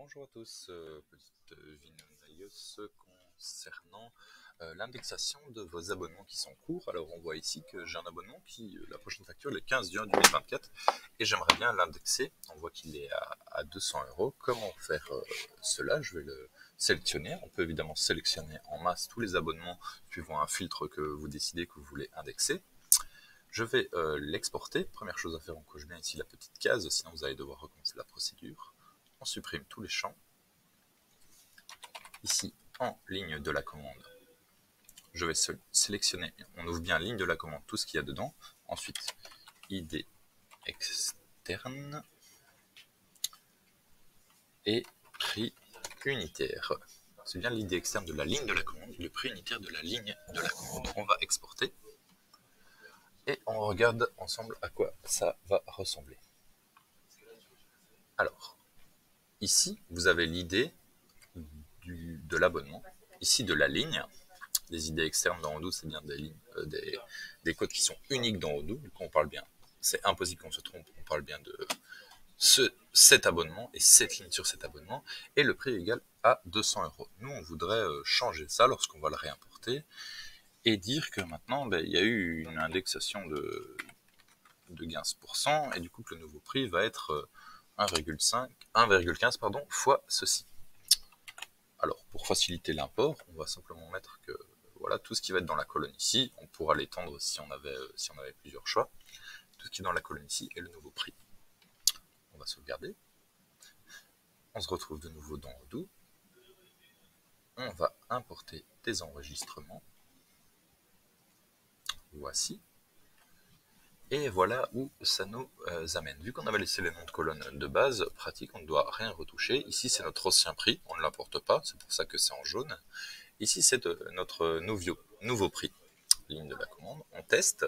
Bonjour à tous, petite Vinonaios concernant l'indexation de vos abonnements qui sont en cours. Alors on voit ici que j'ai un abonnement qui, la prochaine facture, le 15 juin 2024 et j'aimerais bien l'indexer. On voit qu'il est à 200 €. Comment faire cela? Je vais le sélectionner. On peut évidemment sélectionner en masse tous les abonnements suivant un filtre que vous décidez que vous voulez indexer. Je vais l'exporter. Première chose à faire, on coche bien ici la petite case, sinon vous allez devoir recommencer la procédure. On supprime tous les champs. Ici, en ligne de la commande, je vais sélectionner, on ouvre bien ligne de la commande, tout ce qu'il y a dedans. Ensuite, ID externe et prix unitaire. C'est bien l'ID externe de la ligne de la commande, le prix unitaire de la ligne de la commande. On va exporter et on regarde ensemble à quoi ça va ressembler. Alors, ici, vous avez l'ID de l'abonnement, ici de la ligne. Les idées externes dans Odoo, c'est bien des lignes, des codes qui sont uniques dans Odoo. Du coup, on parle bien, c'est impossible qu'on se trompe, on parle bien de cet abonnement et cette ligne sur cet abonnement, et le prix est égal à 200 €. Nous, on voudrait changer ça lorsqu'on va le réimporter et dire que maintenant, il y a eu une indexation de 15%, et du coup que le nouveau prix va être 1,15 fois ceci. Alors, pour faciliter l'import, on va simplement mettre que voilà, tout ce qui va être dans la colonne ici, on pourra l'étendre si on avait plusieurs choix. Tout ce qui est dans la colonne ici est le nouveau prix. On va sauvegarder. On se retrouve de nouveau dans Odoo. On va importer des enregistrements. Voici. Et voilà où ça nous amène. Vu qu'on avait laissé les noms de colonne de base, pratique, on ne doit rien retoucher. Ici, c'est notre ancien prix, on ne l'importe pas, c'est pour ça que c'est en jaune. Ici, c'est notre nouveau prix. Ligne de la commande, on teste.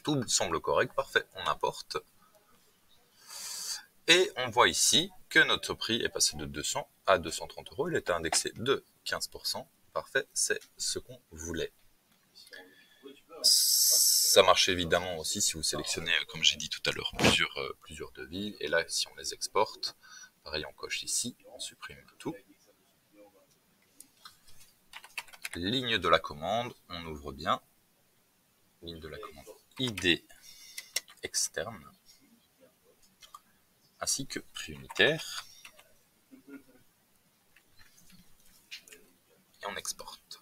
Tout semble correct, parfait, on importe. Et on voit ici que notre prix est passé de 200 à 230 €. Il était indexé de 15%. Parfait, c'est ce qu'on voulait. Ça marche évidemment aussi si vous sélectionnez, comme j'ai dit tout à l'heure, plusieurs devis. Et là, si on les exporte, pareil, on coche ici, on supprime tout. Ligne de la commande, on ouvre bien. Ligne de la commande ID externe, ainsi que prix unitaire. Et on exporte.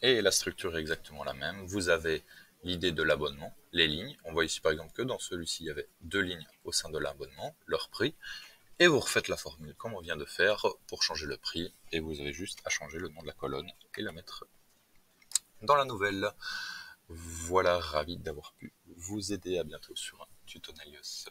Et la structure est exactement la même. Vous avez l'idée de l'abonnement, les lignes. On voit ici par exemple que dans celui-ci, il y avait 2 lignes au sein de l'abonnement, leur prix. Et vous refaites la formule comme on vient de faire pour changer le prix. Et vous avez juste à changer le nom de la colonne et la mettre dans la nouvelle. Voilà, ravi d'avoir pu vous aider. À bientôt sur un Tutonaios.